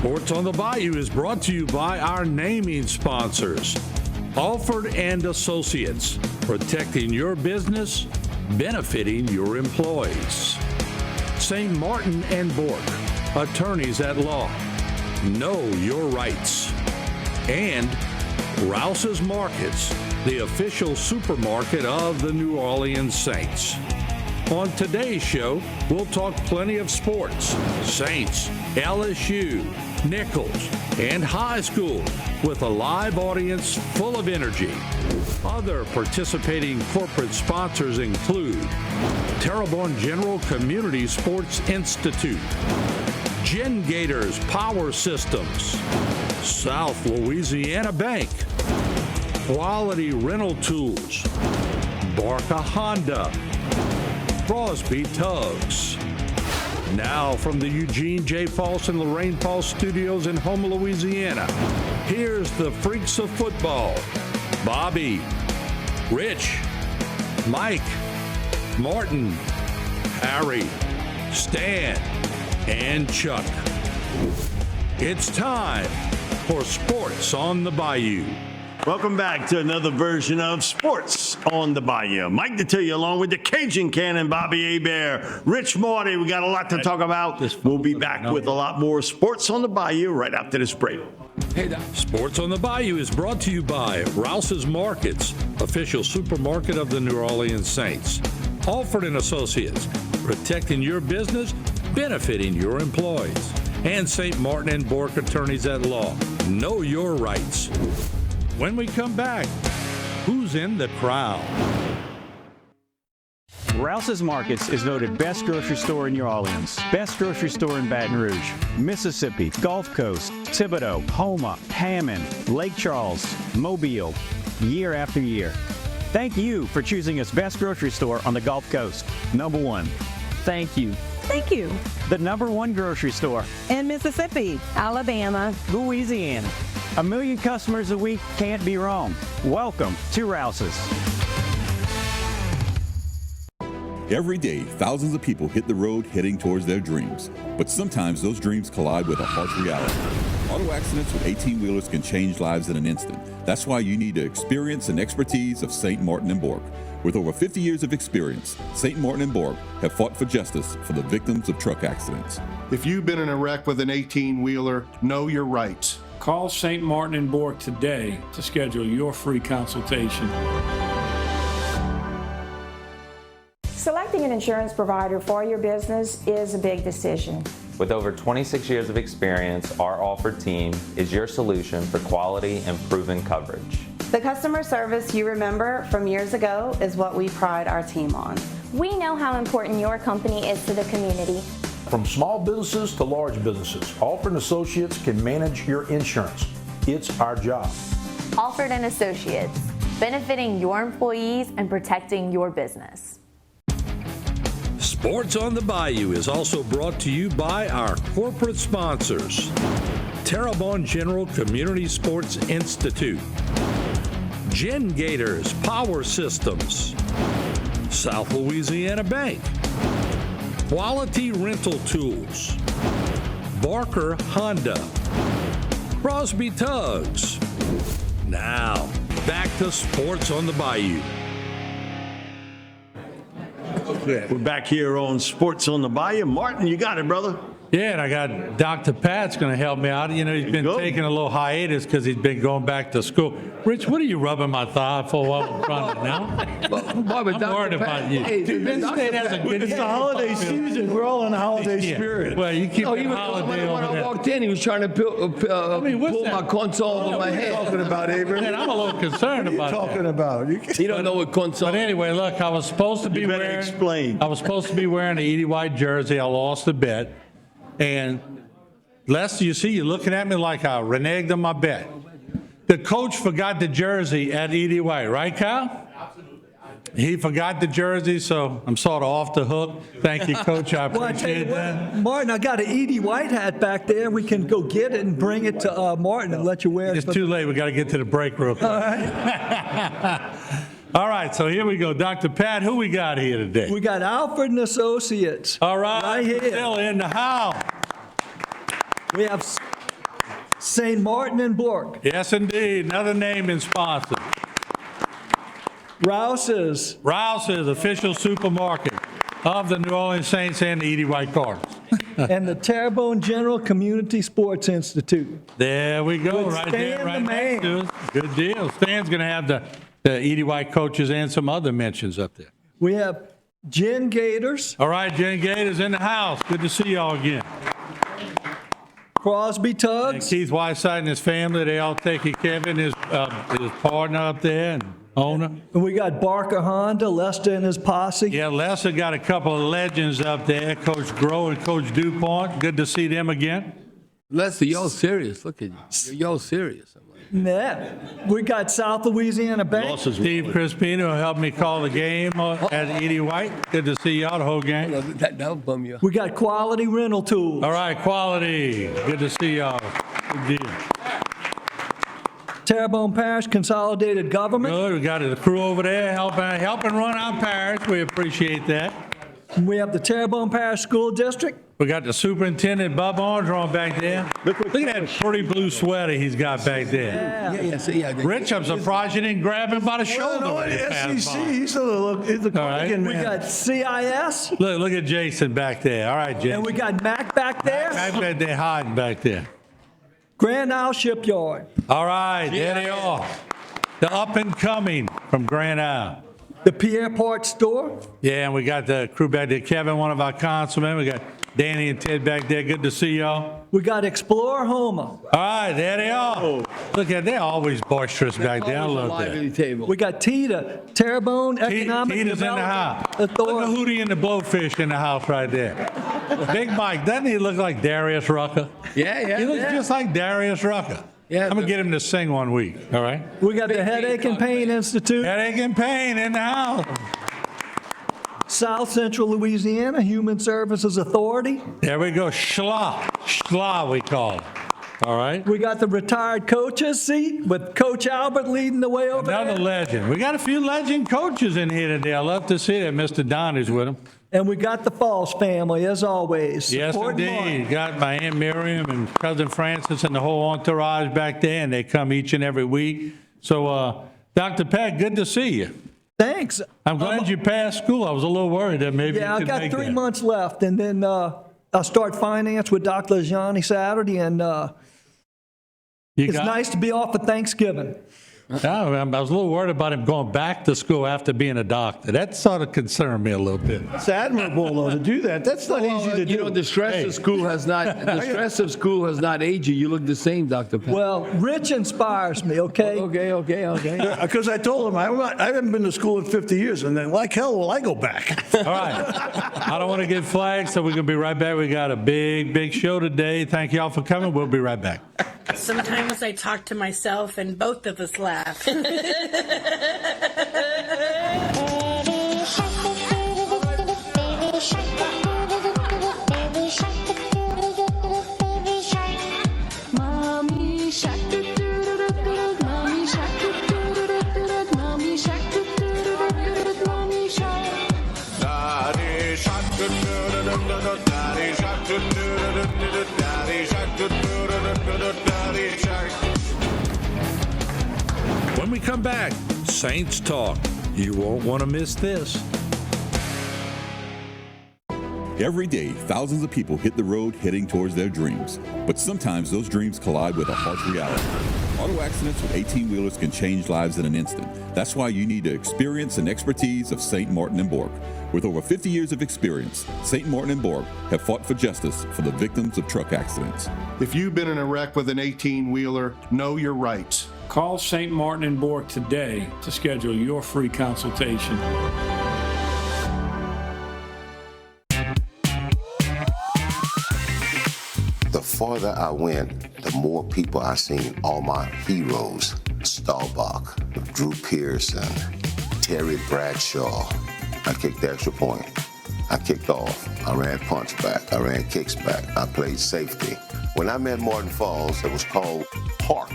Sports on the Bayou is brought to you by our naming sponsors, Alford and Associates, protecting your business, benefiting your employees. St. Martin and Bork, attorneys at law, know your rights. And Rouse's Markets, the official supermarket of the New Orleans Saints. On today's show, we'll talk plenty of sports, Saints, LSU, Nichols, and high school with a live audience full of energy. Other participating corporate sponsors include Terrebonne General Community Sports Institute, Gen Gators Power Systems, South Louisiana Bank, Quality Rental Tools, Barca Honda, Crosby Tugs. Now from the Eugene J. False and Lorraine False studios in Houma, Louisiana, here's the freaks of football, Bobby, Rich, Mike, Martin, Harry, Stan, and Chuck. It's time for Sports on the Bayou. Welcome back to another version of Sports on the Bayou. Mike Detillier along with the Cajun Cannon, Bobby Hebert, Rich Morty. We got a lot to talk about. We'll be back with a lot more Sports on the Bayou right after this break. Hey, Sports on the Bayou is brought to you by Rouse's Markets, official supermarket of the New Orleans Saints. Alford and Associates, protecting your business, benefiting your employees. And St. Martin and Bork, attorneys at law. Know your rights. When we come back, who's in the crowd? Rouse's Markets is voted best grocery store in New Orleans, best grocery store in Baton Rouge, Mississippi, Gulf Coast, Thibodaux, Houma, Hammond, Lake Charles, Mobile, year after year. Thank you for choosing us best grocery store on the Gulf Coast. Number one. Thank you. Thank you. The number one grocery store In Mississippi, Alabama, Louisiana. 1 million customers a week can't be wrong. Welcome to Rouse's. Every day, thousands of people hit the road heading towards their dreams. But sometimes those dreams collide with a harsh reality. Auto accidents with 18-wheelers can change lives in an instant. That's why you need the experience and expertise of St. Martin and Bork. With over 50 years of experience, St. Martin and Bork have fought for justice for the victims of truck accidents. If you've been in a wreck with an 18-wheeler, know your rights. Call St. Martin and Bork today to schedule your free consultation. Selecting an insurance provider for your business is a big decision. With over 26 years of experience, our Alford team is your solution for quality and proven coverage. The customer service you remember from years ago is what we pride our team on. We know how important your company is to the community. From small businesses to large businesses, Alford & Associates can manage your insurance. It's our job. Alford & Associates, benefiting your employees and protecting your business. Sports on the Bayou is also brought to you by our corporate sponsors, Terrebonne General Community Sports Institute, Gen Gators Power Systems, South Louisiana Bank, Quality Rental Tools, Barker Honda, Crosby Tugs. Now, back to Sports on the Bayou. We're back here on Sports on the Bayou. Martin, you got it, brother. Yeah, and I got Dr. Pat's going to help me out. You know, he's been taking a little hiatus because he's been going back to school. Rich, what are you rubbing my thigh for while we're running now? I'm worried about you. Hey, Penn State has a good It's the holiday season. We're all in the holiday spirit. Well, you keep the holiday when over I there. walked in, he was trying to pull my console over my head. Talking about, Abraham? Man, I'm a little concerned about that. Talking about. You don't know what console. But anyway, look, I was supposed to be explain. I was supposed to be wearing an Edie White jersey. I lost a bet. And Lester, you see, you're looking at me like I reneged on my bet. The coach forgot the jersey at Edie White, right, Kyle? Absolutely. He forgot the jersey, so I'm sort of off the hook. Thank you, Coach. I appreciate that. Martin, I got an Edie White hat back there. We can go get it and bring it to Martin and let you wear it. It's too late. We got to get to the break real quick. All right. All right, so here we go. Dr. Pat, who we got here today? We got Alford and Associates. All right, right here. Still in the house. We have St. Martin and Bork. Yes, indeed. Another naming sponsor. Rouse's. Rouse's, official supermarket of the New Orleans Saints and the Edie White Cardinals. And the Terrebonne General Community Sports Institute. There we go, With right Stan there, right the man. next to us. Good deal. Stan's going to have the Edie White coaches and some other mentions up there. We have Jen Gators. All right, Jen Gators in the house. Good to see y'all again. Crosby Tugs. And Keith Whiteside and his family, they all taking Kevin, his partner up there, and owner. And we got Barker Honda, Lester and his posse. Yeah, Lester got a couple of legends up there, Coach Groh and Coach DuPont. Good to see them again. Lester, y'all serious. Look at you. Y'all serious. Yeah. We got South Louisiana Bank. Steve Crispino helped me call the game at Edie White. Good to see y'all the whole game. That'll bum you. We got Quality Rental Tools. All right, Quality. Good to see y'all. Good deal. Terrebonne Parish Consolidated Government. Good. We got the crew over there helping run our parish. We appreciate that. We have the Terrebonne Parish School District. We got the superintendent, Bob Armstrong, back there. Look at that pretty blue sweater he's got back there. Yeah. Rich, I'm surprised you didn't grab him by the shoulder. No, when you passed SEC, by. he's a All right. We got CIS. Look at Jason back there. All right, Jason. And we got Mac back there. Back there, hiding back there. Grand Isle Shipyard. All right, there they are. The up and coming from Grand Isle. The Pierre Port Store. Yeah, and we got the crew back there. Kevin, one of our councilmen. We got Danny and Ted back there. Good to see y'all. We got Explorer Houma. All right, there they are. Look at, they're always boisterous back there. I love that. We got Tita, Terrebonne Economic Tita's in the Development house. Look at Hootie and the Blowfish in the house right there. Big Mike, doesn't he look like Darius Rucker? Yeah. He looks just like Darius Rucker. Yeah, I'm going to get him to sing one week, all right? We got the Headache and Pain Institute. Headache and Pain in the house. South Central Louisiana Human Services Authority. There we go. Schla we call it. All right? We got the retired coaches seat with Coach Albert leading the way over Another there. legend. We got a few legend coaches in here today. I love to see that. Mr. Donnie's with them. And we got the Falls family, as always. Yes, supporting indeed. Martin. Got my Aunt Miriam and Cousin Francis and the whole entourage back there, and they come each and every week. So, Dr. Pat, good to see you. Thanks. I'm glad you passed school. I was a little worried that maybe Yeah, you I could got make 3 that. months left, and then I'll start finance with Dr. Lajani Saturday, and it's nice to be off for Thanksgiving. I was a little worried about him going back to school after being a doctor. That sort of concerned me a little bit. It's admirable, though, to do that. That's not easy to do. You know, the stress of school has not aged you. You look the same, Dr. Pat. Well, Rich inspires me, okay? Okay. Because I told him I haven't been to school in 50 years, and then like hell will I go back. All right. I don't want to get flagged, so we're going to be right back. We got a big show today. Thank you all for coming. We'll be right back. Sometimes I talk to myself and both of us laugh. Mommy shark, mommy shark, mommy shark, mommy shark. Daddy shark, daddy shark, daddy shark, daddy shark. When we come back, Saints Talk. You won't want to miss this. Every day, thousands of people hit the road heading towards their dreams. But sometimes those dreams collide with a harsh reality. Auto accidents with 18-wheelers can change lives in an instant. That's why you need the experience and expertise of St. Martin and Bork. With over 50 years of experience, St. Martin and Bork have fought for justice for the victims of truck accidents. If you've been in a wreck with an 18-wheeler, know your rights. Call St. Martin and Bork today to schedule your free consultation. The farther I went, the more people I seen, all my heroes. Staubach, Drew Pearson, Terry Bradshaw. I kicked the extra point. I kicked off. I ran punch back. I ran kicks back. I played safety. When I met Martin Falls, it was called Park.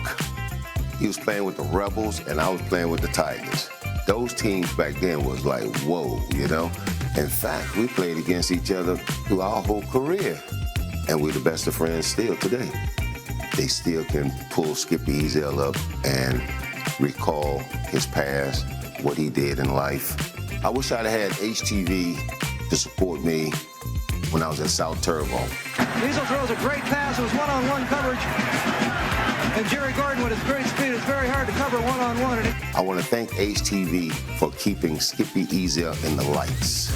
He was playing with the Rebels, and I was playing with the Tigers. Those teams back then was like, whoa, you know? In fact, we played against each other through our whole career, and we're the best of friends still today. they still can pull Skippy Ezel up and recall his past, what he did in life. I wish I'd had HTV to support me when I was at South Turbo. Ezel throws a great pass. It was one-on-one coverage. And Jerry Gordon, with his great speed, it's very hard to cover one-on-one. I want to thank HTV for keeping Skippy Ezel in the lights.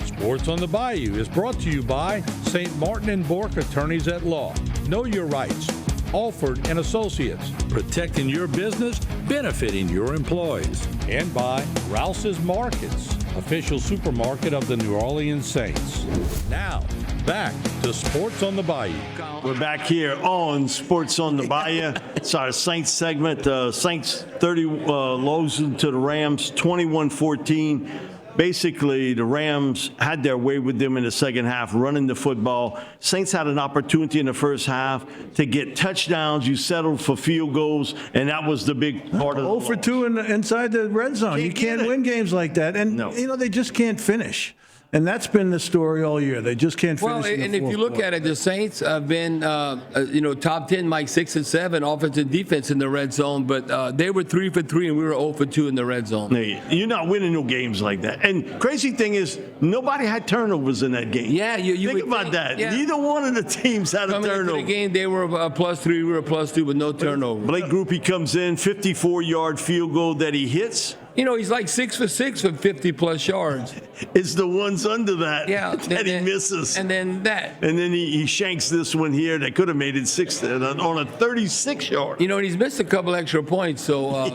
Sports on the Bayou is brought to you by St. Martin and Bourke Attorneys at Law. Know your rights. Alford and Associates, protecting your business, benefiting your employees. And by Rouse's Markets, official supermarket of the New Orleans Saints. Now, back to Sports on the Bayou. We're back here on Sports on the Bayou. It's our Saints segment. Saints 30 losing to the Rams, 21-14. Basically, the Rams had their way with them in the second half, running the football. Saints had an opportunity in the first half to get touchdowns. You settled for field goals, and that was the big part of it. 0 for 2 inside the red zone. You can't win games like that. And, they just can't finish. And that's been the story all year. They just can't finish. Well, and if you look at it, the Saints have been, top 10, Mike, 6 and 7, offense and defense in the red zone. But they were 3 for 3, and we were 0 for 2 in the red zone. You're not winning no games like that. And crazy thing is, nobody had turnovers in that game. Yeah, you think about that. Yeah. Neither one of the teams had a turnover. Into the game, they were +3, we were +2 with no turnover. Blake Groupie comes in, 54-yard field goal that he hits. He's like 6 for 6 with 50+ yards. It's the ones under that that he misses. And then that. And then he shanks this one here that could have made it 6 on a 36-yard. And he's missed a couple extra points. So,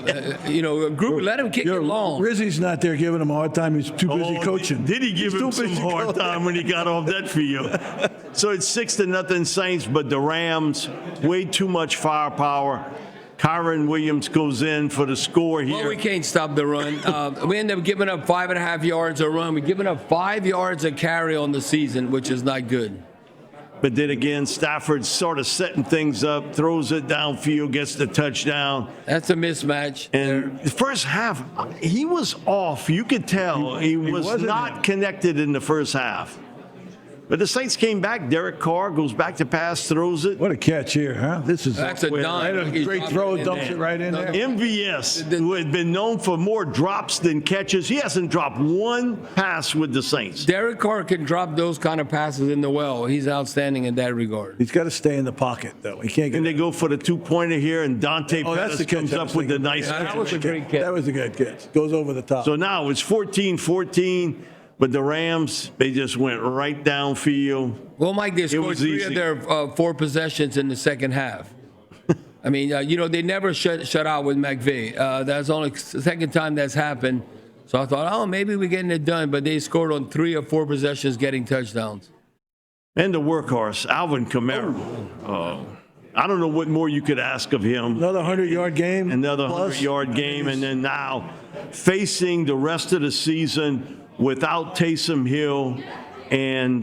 group, let him kick it long. Rizzi's not there giving him a hard time. He's too busy coaching. Did he give him some hard time when he got off that field? So it's 6-0 Saints, but the Rams, way too much firepower. Kyron Williams goes in for the score here. Well, we can't stop the run. We end up giving up 5.5 yards a run. We're giving up 5 yards a carry on the season, which is not good. But then again, Stafford's sort of setting things up, throws it downfield, gets the touchdown. That's a mismatch. And the first half, he was off. You could tell he was not connected in the first half. But the Saints came back. Derek Carr goes back to pass, throws it. What a catch here, huh? That's a dime. Great throw, dumps it right in there. MVS, who had been known for more drops than catches, he hasn't dropped one pass with the Saints. Derek Carr can drop those kind of passes in the well. He's outstanding in that regard. He's got to stay in the pocket, though. He can't. And they go for the 2-pointer here, and Dante Pettis comes up with the nice catch. That was a great catch. That was a good catch. Goes over the top. So now it's 14-14. But the Rams, they just went right downfield. Well, Mike, they scored 3 of their 4 possessions in the second half. I mean, they never shut out with McVay. That's only the second time that's happened. So I thought, maybe we're getting it done. But they scored on 3 or 4 possessions, getting touchdowns. And the workhorse, Alvin Kamara. I don't know what more you could ask of him. Another 100-yard game. Another 100-yard game. And then now facing the rest of the season without Taysom Hill, and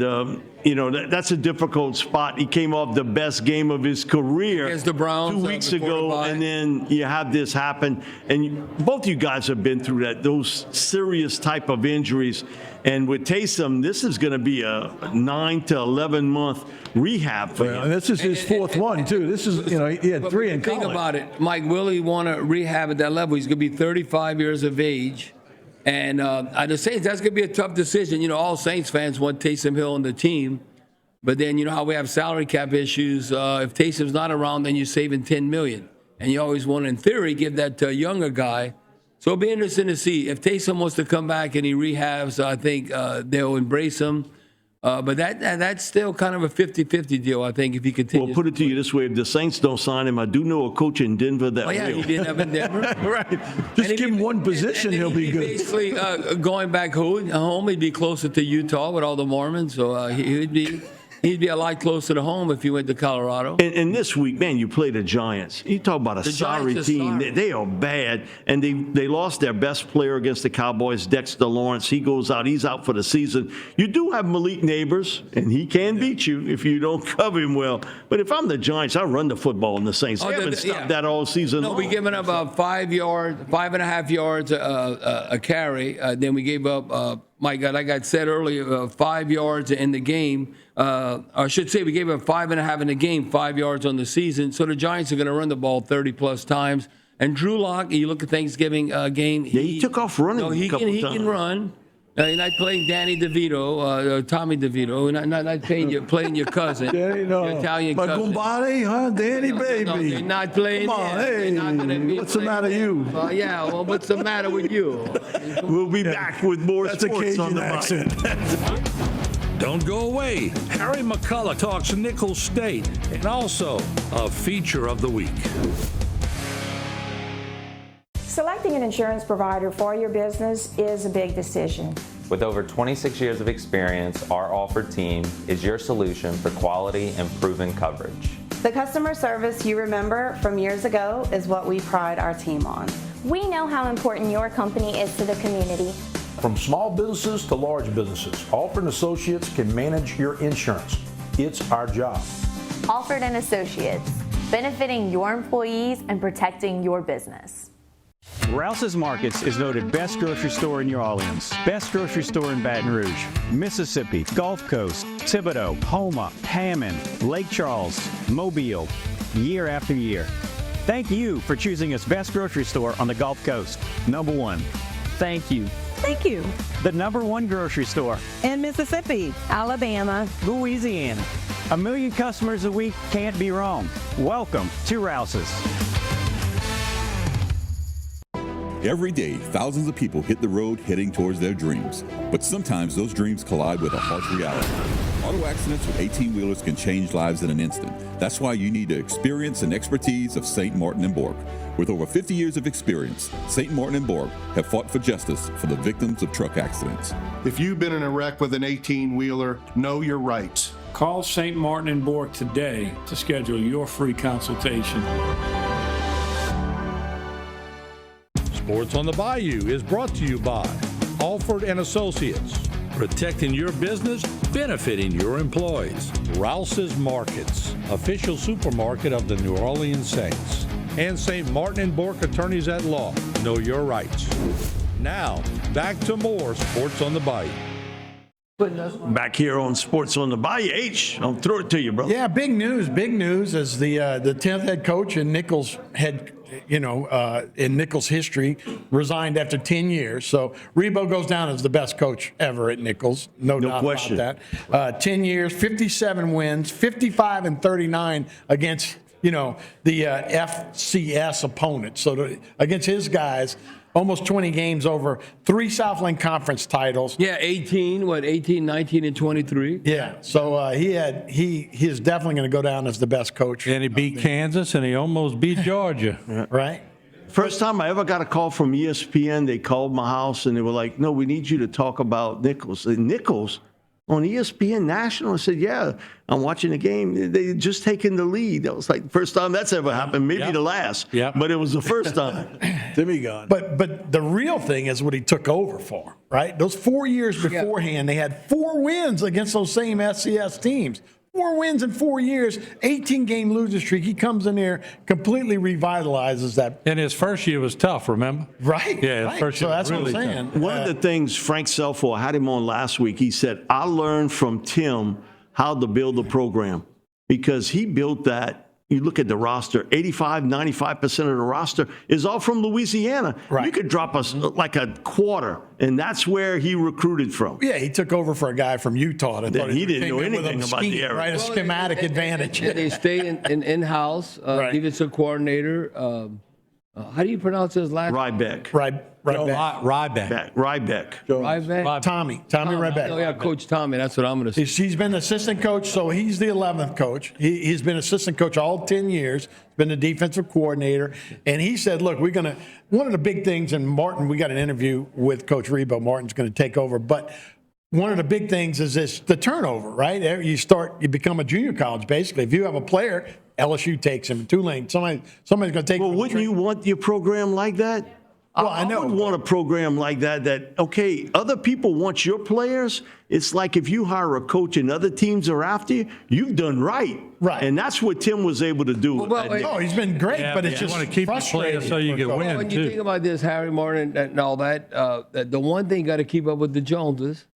that's a difficult spot. He came off the best game of his career against the Browns 2 weeks ago, and then you have this happen. And both you guys have been through those serious type of injuries. And with Taysom, this is going to be a 9 to 11 month rehab for him. And this is his 4th one too. This is he had 3 in college. Think about it, Mike. Will he want to rehab at that level? He's going to be 35 years of age. And the Saints, that's going to be a tough decision. All Saints fans want Taysom Hill on the team. But then you know how we have salary cap issues. If Taysom's not around, then you're saving $10 million. And you always want, in theory, give that to a younger guy. So it'll be interesting to see. If Taysom wants to come back and he rehabs, I think they'll embrace him. But that's still kind of a 50-50 deal, I think, if he continues. Well, put it to you this way. If the Saints don't sign him, I do know a coach in Denver that will. He didn't have in Denver. Right. Just give him one position, he'll be good. Basically, going back home, he'd be closer to Utah with all the Mormons. So he'd be a lot closer to home if he went to Colorado. And this week, man, you play the Giants. You talk about a sorry team. They are bad. And they lost their best player against the Cowboys, Dexter Lawrence. He goes out. He's out for the season. You do have Malik Neighbors, and he can beat you if you don't cover him well. But if I'm the Giants, I run the football in the Saints. They haven't stopped that all season long. We giving up 5.5 yards a carry. Then we gave up my God, like I said earlier, 5 yards in the game. I should say we gave him 5.5 in the game, 5 yards on the season. So the Giants are going to run the ball 30-plus times. And Drew Lock, you look at Thanksgiving game. He took off running he a couple can, times. He can run. You're not playing Danny DeVito, Tommy DeVito. You're not playing your cousin, your Italian cousin. Magumbari, huh? Danny, baby. No, they're not playing. Come on, hey, what's the matter with you? Yeah, well, what's the matter with you? We'll be back with more That's a sports on Cajun the accent. Don't go away. Harry McCullough talks Nicholls State and also a feature of the week. Selecting an insurance provider for your business is a big decision. With over 26 years of experience, our Alford team is your solution for quality and proven coverage. The customer service you remember from years ago is what we pride our team on. We know how important your company is to the community. From small businesses to large businesses, Alford & Associates can manage your insurance. It's our job. Alford & Associates, benefiting your employees and protecting your business. Rouse's Markets is voted best grocery store in New Orleans, best grocery store in Baton Rouge, Mississippi, Gulf Coast, Thibodeau, Houma, Hammond, Lake Charles, Mobile, year after year. Thank you for choosing us best grocery store on the Gulf Coast. Number one. Thank you. Thank you. The number one grocery store In Mississippi, Alabama, Louisiana. 1 million customers a week can't be wrong. Welcome to Rouse's. Every day, thousands of people hit the road heading towards their dreams. But sometimes those dreams collide with a harsh reality. Auto accidents with 18-wheelers can change lives in an instant. That's why you need the experience and expertise of St. Martin & Bork. With over 50 years of experience, St. Martin & Bork have fought for justice for the victims of truck accidents. If you've been in a wreck with an 18-wheeler, know your rights. Call St. Martin & Bork today to schedule your free consultation. Sports on the Bayou is brought to you by Alford & Associates, protecting your business, benefiting your employees. Rouse's Markets, official supermarket of the New Orleans Saints. And St. Martin & Bork Attorneys at Law. Know your rights. Now, back to more Sports on the Bayou. Back here on Sports on the Bayou. H, I'll throw it to you, bro. Yeah, big news as the 10th head coach in Nicholls in Nicholls history resigned after 10 years. So Rebo goes down as the best coach ever at Nicholls. No doubt question about that. 10 years, 57 wins, 55-39 against, the FCS opponent. So against his guys, almost 20 games over, 3 Southland Conference titles. Yeah, 18, 19, and 23. Yeah, so he is definitely going to go down as the best coach. And he beat Kansas, and he almost beat Georgia. Right. First time I ever got a call from ESPN, they called my house, and they were like, no, we need you to talk about Nicholls. Nicholls? On ESPN National? I said, yeah, I'm watching the game. They just taken the lead. That was like the first time that's ever happened, maybe the last. Yeah. But it was the first time. Timmy gone. But the real thing is what he took over for, right? Those 4 years beforehand, they had 4 wins against those same SCS teams. 4 wins in 4 years, 18-game losing streak. He comes in there, completely revitalizes that. And his first year was tough, remember? Right. Yeah, right. first So year that's was really what I'm saying. tough. One of the things Frank Selfo, I had him on last week, he said, I learned from Tim how to build a program because he built that. You look at the roster, 95% of the roster is all from Louisiana. Right. You could drop us like a quarter, and that's where he recruited from. Yeah, he took over for a guy from Utah. That he didn't know anything about the area. Right, a schematic advantage. They stay in-house, defensive coordinator. How do you pronounce his last name? Rybeck. Rybeck. Tommy Rybeck. Oh, yeah, Coach Tommy. That's what I'm going to say. He's been assistant coach, so he's the 11th coach. He's been assistant coach all 10 years, been the defensive coordinator. And he said, look, one of the big things, and Martin, we got an interview with Coach Rebo. Martin's going to take over. But one of the big things is the turnover, right? You become a junior college, basically. If you have a player, LSU takes him. Tulane, somebody's going to take him. Well, wouldn't you want your program like that? Well, I would want a program like that, okay, other people want your players. It's like if you hire a coach and other teams are after you, you've done right. Right. And that's what Tim was able to do. Oh, he's been great, but it's you just want to keep your frustrating. players so you can win, When too. you think about this, Harry Martin and all that, the one thing you got to keep up with the Joneses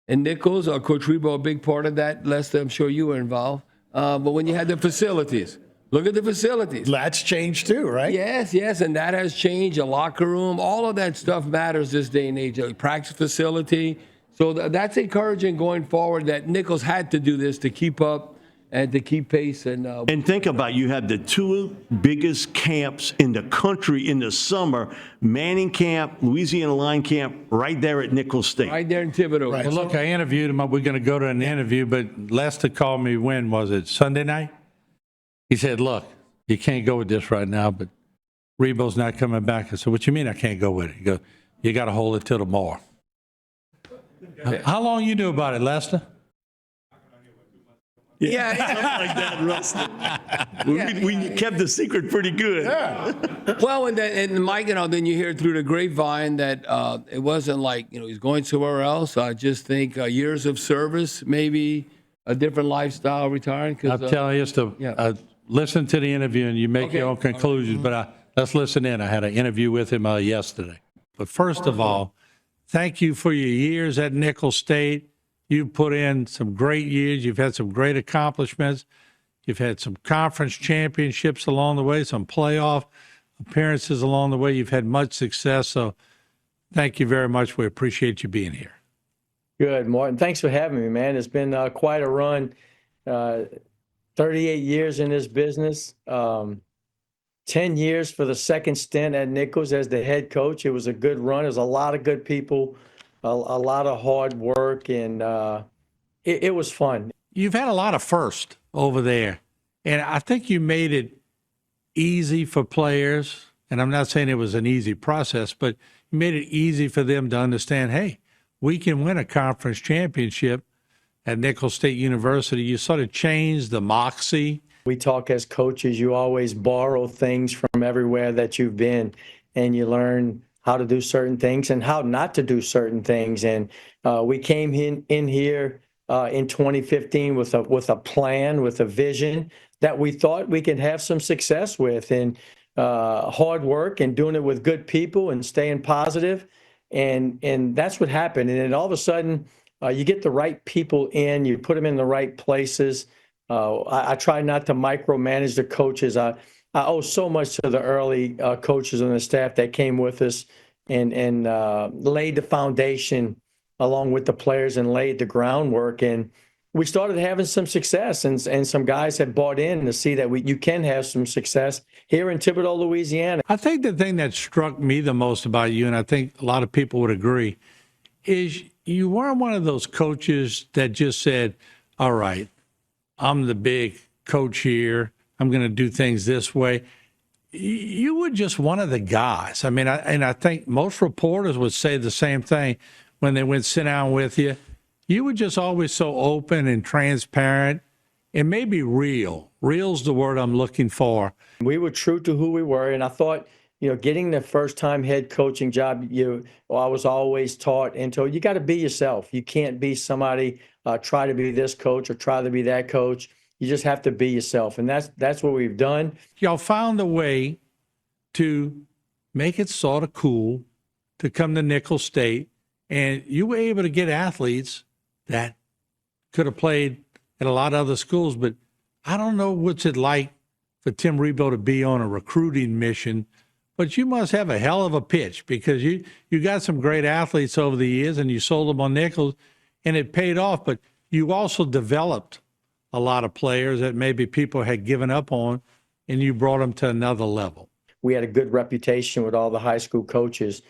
and Nichols, Coach Rebo, a big part of that. Lester, I'm sure you were involved. But when you had the facilities, look at the facilities. That's changed too, right? Yes, and that has changed. A locker room, all of that stuff matters this day and age. A practice facility. So that's encouraging going forward that Nichols had to do this to keep up and to keep pace. And think about, you have the two biggest camps in the country in the summer, Manning Camp, Louisiana Line Camp, right there at Nichols State. Right there in Thibodeau. Well, look, I interviewed him. We're going to go to an interview, but Lester called me when? Was it Sunday night? He said, look, you can't go with this right now, but Rebo's not coming back. I said, what you mean I can't go with it? He goes, you got to hold it till tomorrow. How long you knew about it, Lester? Yeah, something like that, Rusty. We kept the secret pretty good. Well, and Mike, then you hear through the grapevine that it wasn't like, he's going somewhere else. I just think years of service, maybe a different lifestyle, retiring. I'm telling you, listen to the interview and you make your own conclusions. But let's listen in. I had an interview with him yesterday. But first of all, thank you for your years at Nichols State. You put in some great years. You've had some great accomplishments. You've had some conference championships along the way, some playoff appearances along the way. You've had much success. So thank you very much. We appreciate you being here. Good, Martin. Thanks for having me, man. It's been quite a run. 38 years in this business. 10 years for the second stint at Nichols as the head coach. It was a good run. There's a lot of good people, a lot of hard work, and it was fun. You've had a lot of firsts over there, and I think you made it easy for players, and I'm not saying it was an easy process, but you made it easy for them to understand, hey, we can win a conference championship at Nichols State University. You sort of changed the moxie. We talk as coaches, you always borrow things from everywhere that you've been, and you learn how to do certain things and how not to do certain things. And we came in here in 2015 with a plan, with a vision that we thought we could have some success with, and hard work and doing it with good people and staying positive. And that's what happened. And then all of a sudden, you get the right people in, you put them in the right places. I try not to micromanage the coaches. I owe so much to the early coaches and the staff that came with us and laid the foundation along with the players and laid the groundwork. And we started having some success, and some guys have bought in to see that you can have some success here in Thibodaux, Louisiana. I think the thing that struck me the most about you, and I think a lot of people would agree, is you weren't one of those coaches that just said, all right, I'm the big coach here, I'm going to do things this way. You were just one of the guys. I mean, I think most reporters would say the same thing when they went sit down with you. You were just always so open and transparent and maybe real. Real's the word I'm looking for. We were true to who we were, and I thought, getting the first-time head coaching job, I was always taught and told, you got to be yourself. You can't be somebody, try to be this coach or try to be that coach. You just have to be yourself, and that's what we've done. Y'all found a way to make it sort of cool to come to Nichols State, and you were able to get athletes that could have played at a lot of other schools, but I don't know what's it like for Tim Rebo to be on a recruiting mission, but you must have a hell of a pitch because you got some great athletes over the years and you sold them on Nichols and it paid off, but you also developed a lot of players that maybe people had given up on and you brought them to another level. We had a good reputation with all the high school coaches.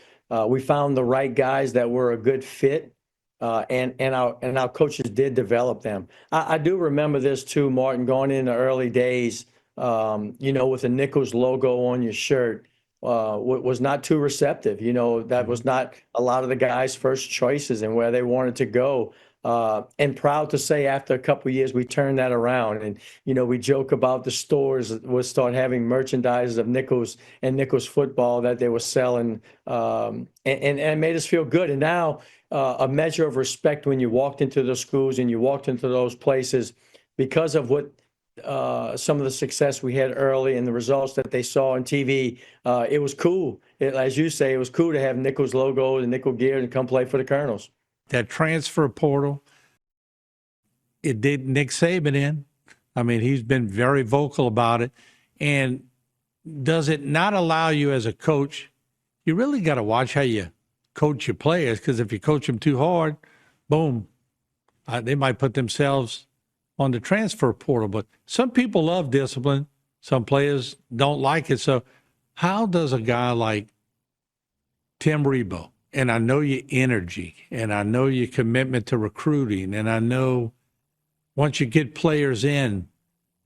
We found the right guys that were a good fit. And our coaches did develop them. I do remember this too, Martin, going in the early days, with the Nichols logo on your shirt was not too receptive. That was not a lot of the guys' first choices and where they wanted to go. And proud to say after a couple of years, we turned that around. And, we joke about the stores would start having merchandise of Nichols and Nichols football that they were selling. And it made us feel good. And now a measure of respect when you walked into the schools and you walked into those places because of what some of the success we had early and the results that they saw on TV. It was cool. As you say, it was cool to have Nichols logo and nickel gear and come play for the Colonels. That transfer portal, it did Nick Saban in. I mean, he's been very vocal about it. And does it not allow you as a coach, you really got to watch how you coach your players, because if you coach them too hard, boom, they might put themselves on the transfer portal. But some people love discipline. Some players don't like it. So how does a guy like Tim Rebowe, and I know your energy, and I know your commitment to recruiting, and I know once you get players in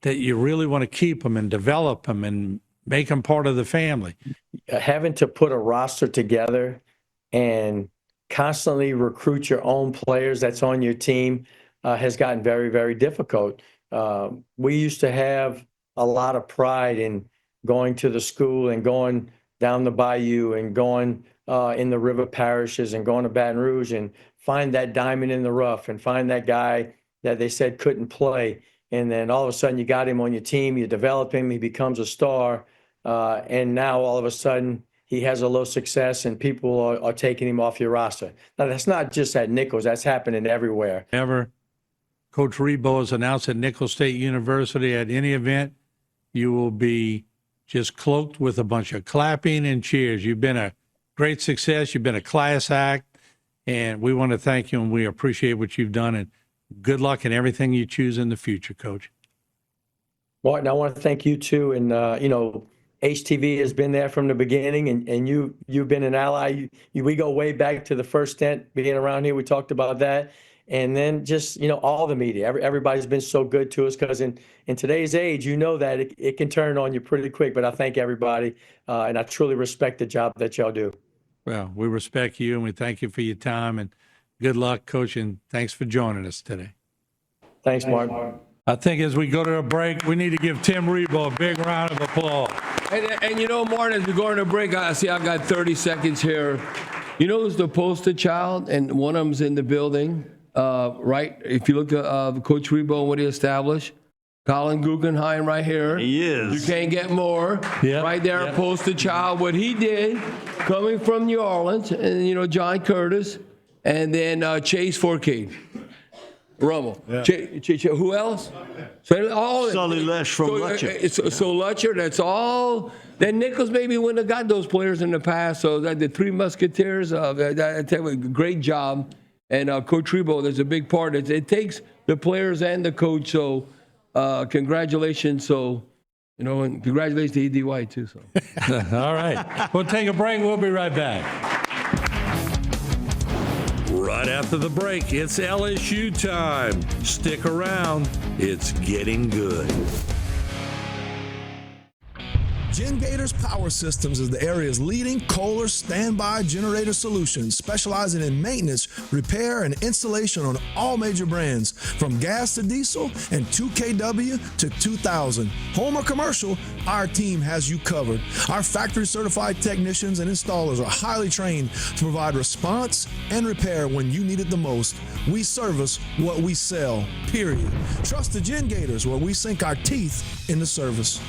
that you really want to keep them and develop them and make them part of the family. Having to put a roster together and constantly recruit your own players that's on your team has gotten very, very difficult. We used to have a lot of pride in going to the school and going down the bayou and going in the river parishes and going to Baton Rouge and find that diamond in the rough and find that guy that they said couldn't play. And then all of a sudden you got him on your team, you develop him, he becomes a star. And now all of a sudden he has a little success and people are taking him off your roster. Now that's not just at Nichols, that's happening everywhere. Ever Coach Rebowe has announced at Nichols State University at any event, you will be just cloaked with a bunch of clapping and cheers. You've been a great success. You've been a class act, and we want to thank you, and we appreciate what you've done, and good luck in everything you choose in the future, Coach. Martin, I want to thank you too. And, HTV has been there from the beginning, and you've been an ally. We go way back to the first stint being around here. We talked about that. And then just, all the media, everybody's been so good to us because in today's age, that it can turn on you pretty quick. But I thank everybody, and I truly respect the job that y'all do. Well, we respect you, and we thank you for your time, and good luck, Coach, and thanks for joining us today. Thanks, Martin. I think as we go to a break, we need to give Tim Rebowe a big round of applause. And Martin, as we go to a break, I've got 30 seconds here. Who's the poster child? And one of them's in the building. Right? If you look at Coach Rebowe, what he established, Colin Guggenheim right here. He is. You can't get more. Yep. Right there, Yep. poster child. What he did, coming from New Orleans, and John Curtis, and then Chase Forcade. Rummel. Yeah. Who else? Sully Lesh from Lutcher. So Lutcher, that's all. Then Nichols maybe wouldn't have got those players in the past. So the Three Musketeers, I tell you, great job. And Coach Rebowe, there's a big part. It takes the players and the coach. So congratulations. So, and congratulations to E.D. White, too. So. All right. We'll take a break. We'll be right back. Right after the break, it's LSU time. Stick around. It's getting good. Gen Gators Power Systems is the area's leading Kohler standby generator solution, specializing in maintenance, repair, and installation on all major brands, from gas to diesel and 2kW to 2000. Home or commercial, our team has you covered. Our factory-certified technicians and installers are highly trained to provide response and repair when you need it the most. We service what we sell, period. Trust the Gen Gators, where we sink our teeth into service.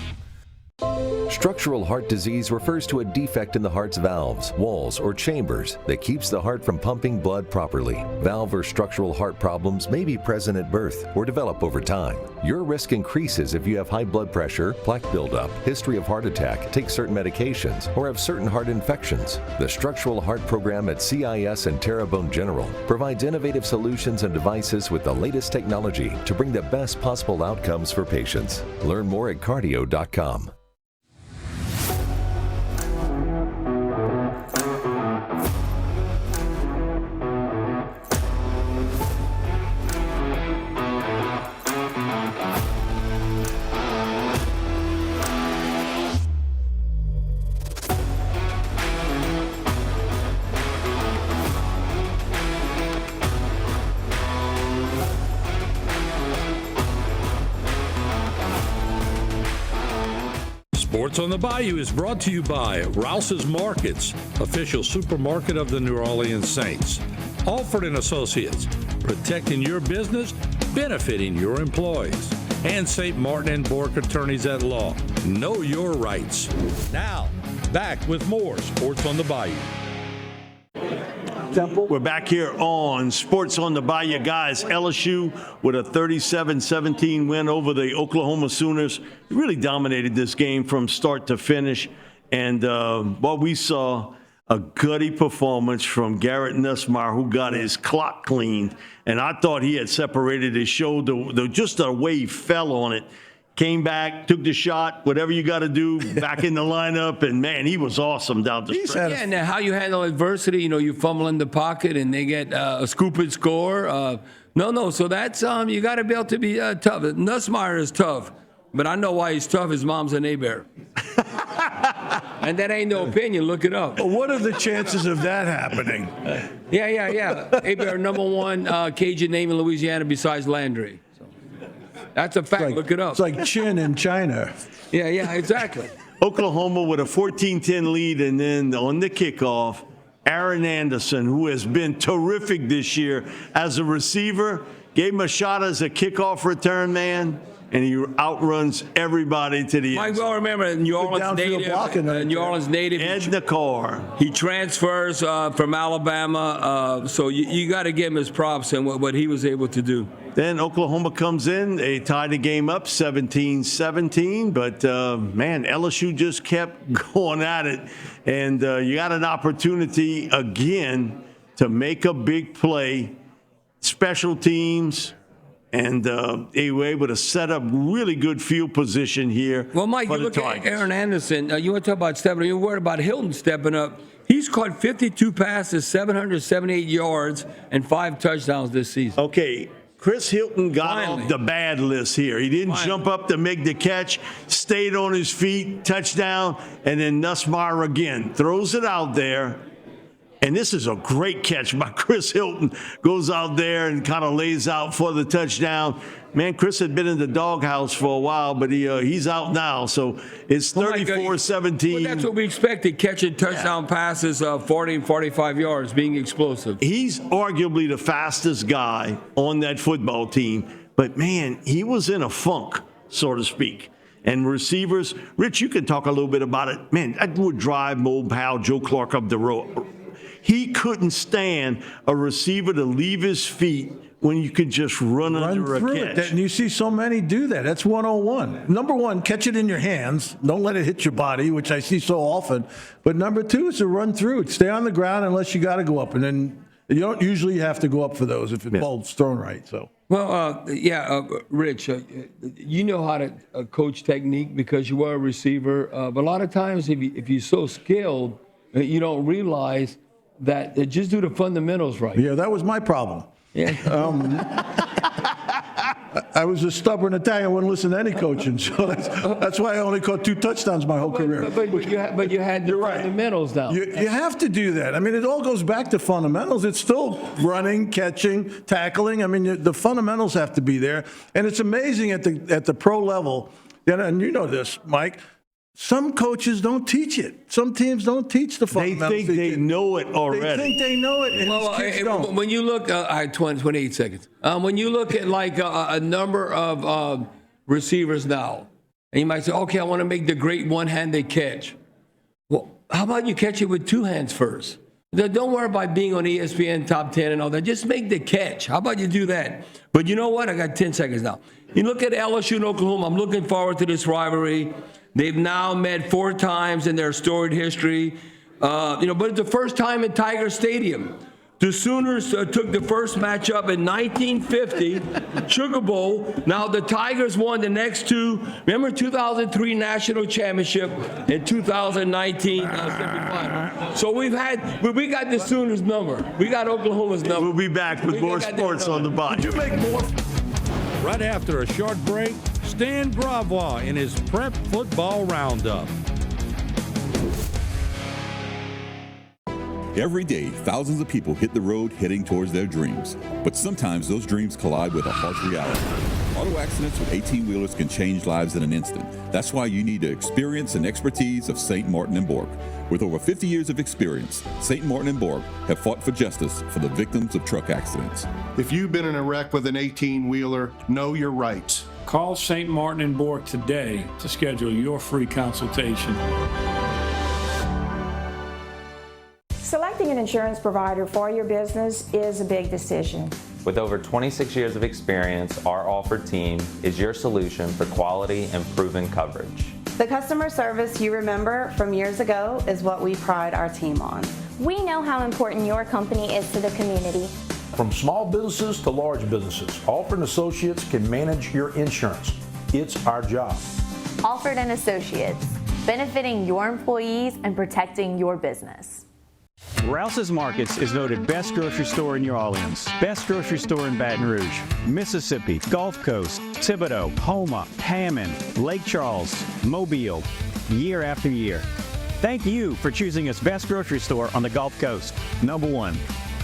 Structural heart disease refers to a defect in the heart's valves, walls, or chambers that keeps the heart from pumping blood properly. Valve or structural heart problems may be present at birth or develop over time. Your risk increases if you have high blood pressure, plaque buildup, history of heart attack, take certain medications, or have certain heart infections. The Structural Heart Program at CIS and Terrebonne General provides innovative solutions and devices with the latest technology to bring the best possible outcomes for patients. Learn more at cardio.com. Sports on the Bayou is brought to you by Rouse's Markets, official supermarket of the New Orleans Saints. Alford and Associates, protecting your business, benefiting your employees. And St. Martin and Bork Attorneys at Law. Know your rights. Now, back with more Sports on the Bayou. We're back here on Sports on the Bayou, guys. LSU with a 37-17 win over the Oklahoma Sooners. Really dominated this game from start to finish. And what we saw, a gutty performance from Garrett Nussmeier, who got his clock cleaned. And I thought he had separated his shoulder, just the way he fell on it. Came back, took the shot, whatever you got to do, back in the lineup, and, man, he was awesome down the stretch. Yeah, and how you handle adversity, you fumble in the pocket and they get a scoop and score. So that's, you got to be able to be tough. Nussmeier is tough, but I know why he's tough. His mom's an A-Bear. And that ain't no opinion. Look it up. What are the chances of that happening? Yeah. A-Bear, number one Cajun name in Louisiana besides Landry. That's a fact. Look it up. It's like Chin in China. Yeah, exactly. Oklahoma with a 14-10 lead, and then on the kickoff, Aaron Anderson, who has been terrific this year as a receiver, gave him a shot as a kickoff return man, and he outruns everybody to the end. Mike, well, remember, New Orleans native. Edna Carr. He transfers from Alabama, so you got to give him his props and what he was able to do. Then Oklahoma comes in. They tied the game up 17-17, but, man, LSU just kept going at it. And you got an opportunity again to make a big play, special teams, and they were able to set up really good field position here. Well, Mike, you look at Aaron Anderson. You want to talk about stepping up. You're worried about Hilton stepping up. He's caught 52 passes, 778 yards, and 5 touchdowns this season. Okay. Chris Hilton got off the bad list here. He didn't jump up to make the catch, stayed on his feet, touchdown, and then Nussmeier again throws it out there. And this is a great catch by Chris Hilton. Goes out there and kind of lays out for the touchdown. Man, Chris had been in the doghouse for a while, but he's out now. So it's 34-17. Well, that's what we expected, catching touchdown passes, 40 and 45 yards, being explosive. He's arguably the fastest guy on that football team. But, man, he was in a funk, so to speak. And receivers, Rich, you can talk a little bit about it. Man, that would drive my old pal Joe Clark up the road. He couldn't stand a receiver to leave his feet when you could just run under a catch. And you see so many do that. That's 101. Number one, catch it in your hands. Don't let it hit your body, which I see so often. But number two is to run through it. Stay on the ground unless you got to go up. And then you don't usually have to go up for those if the ball's thrown right. So. Well, Rich, you know how to coach technique because you were a receiver. But a lot of times if you're so skilled, you don't realize that just do the fundamentals right. Yeah, that was my problem. Yeah. I was a stubborn Italian. I wouldn't listen to any coaching. So that's why I only caught 2 touchdowns my whole career. But you had the fundamentals down. You have to do that. I mean, it all goes back to fundamentals. It's still running, catching, tackling. I mean, the fundamentals have to be there. And it's amazing at the pro level, and you know this, Mike, some coaches don't teach it. Some teams don't teach the fundamentals. They think they know it already. They think they know it, and kids don't. When you look, I had 28 seconds. When you look at like a number of receivers now, and you might say, okay, I want to make the great one-handed catch. Well, how about you catch it with 2 hands first? Don't worry about being on ESPN Top 10 and all that. Just make the catch. How about you do that? But you know what? I got 10 seconds now. You look at LSU and Oklahoma. I'm looking forward to this rivalry. They've now met 4 times in their storied history. But it's the first time in Tiger Stadium. The Sooners took the first matchup in 1950, Sugar Bowl. Now the Tigers won the next 2. Remember 2003 National Championship and 2019 semifinal. So we got the Sooners number. We got Oklahoma's number. We'll be back with more Sports on the Bayou. Right after a short break, Stan Gravois in his Prep Football Roundup. Every day, thousands of people hit the road heading towards their dreams. But sometimes those dreams collide with a harsh reality. Auto accidents with 18-wheelers can change lives in an instant. That's why you need the experience and expertise of St. Martin and Bork. With over 50 years of experience, St. Martin and Bork have fought for justice for the victims of truck accidents. If you've been in a wreck with an 18-wheeler, know your rights. Call St. Martin and Bork today to schedule your free consultation. Selecting an insurance provider for your business is a big decision. With over 26 years of experience, our offered team is your solution for quality and proven coverage. The customer service you remember from years ago is what we pride our team on. We know how important your company is to the community. From small businesses to large businesses, Alford & Associates can manage your insurance. It's our job. Alford & Associates, benefiting your employees and protecting your business. Rouse's Markets is voted best grocery store in New Orleans, best grocery store in Baton Rouge, Mississippi, Gulf Coast, Thibodeau, Houma, Hammond, Lake Charles, Mobile, year after year. Thank you for choosing us best grocery store on the Gulf Coast. Number one.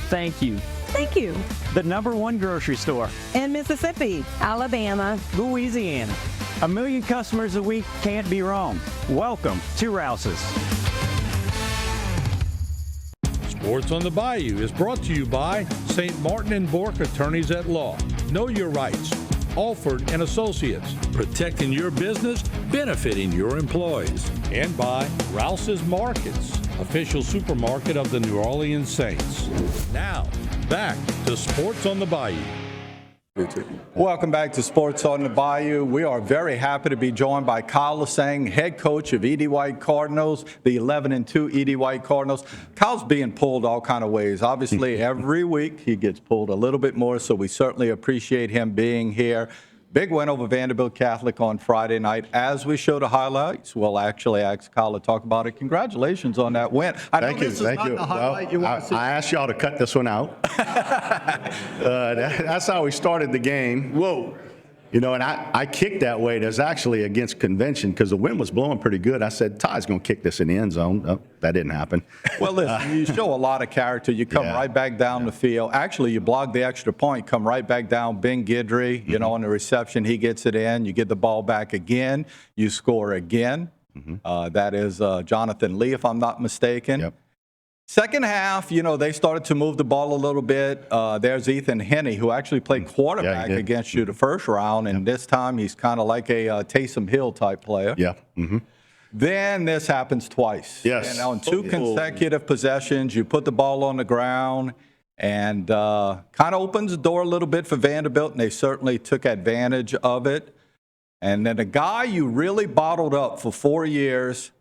Thank you. Thank you. The number one grocery store In Mississippi, Alabama, Louisiana. 1 million customers a week can't be wrong. Welcome to Rouse's. Sports on the Bayou is brought to you by St. Martin and Bork Attorneys at Law. Know your rights. Alford and Associates, protecting your business, benefiting your employees. And by Rouse's Markets, official supermarket of the New Orleans Saints. Now, back to Sports on the Bayou. Welcome back to Sports on the Bayou. We are very happy to be joined by Kyle Lasang, head coach of E.D. White Cardinals, the 11-2 E.D. White Cardinals. Kyle's being pulled all kind of ways. Obviously, every week he gets pulled a little bit more, so we certainly appreciate him being here. Big win over Vanderbilt Catholic on Friday night. As we show the highlights, we'll actually ask Kyle to talk about it. Congratulations on that win. Thank you. I asked y'all to cut this one out. That's how we started the game. Whoa. You know, and I kicked that way. That's actually against convention because the wind was blowing pretty good. I said, Ty's going to kick this in the end zone. Oh, that didn't happen. Well, listen, you show a lot of character. You come right back down the field. Actually, you block the extra point, come right back down. Ben Guidry, you know, on the reception, he gets it in. You get the ball back again. You score again. That is Jonathan Lee, if I'm not mistaken. Yep. Second half, you know, they started to move the ball a little bit. There's Ethan Henney, who actually played quarterback against you the first round, and this time he's kind of like a Taysom Hill type player. Yeah. Then this happens twice. Yes. And on two consecutive possessions, you put the ball on the ground, and kind of opens the door a little bit for Vanderbilt, and they certainly took advantage of it. And then the guy you really bottled up for 4 years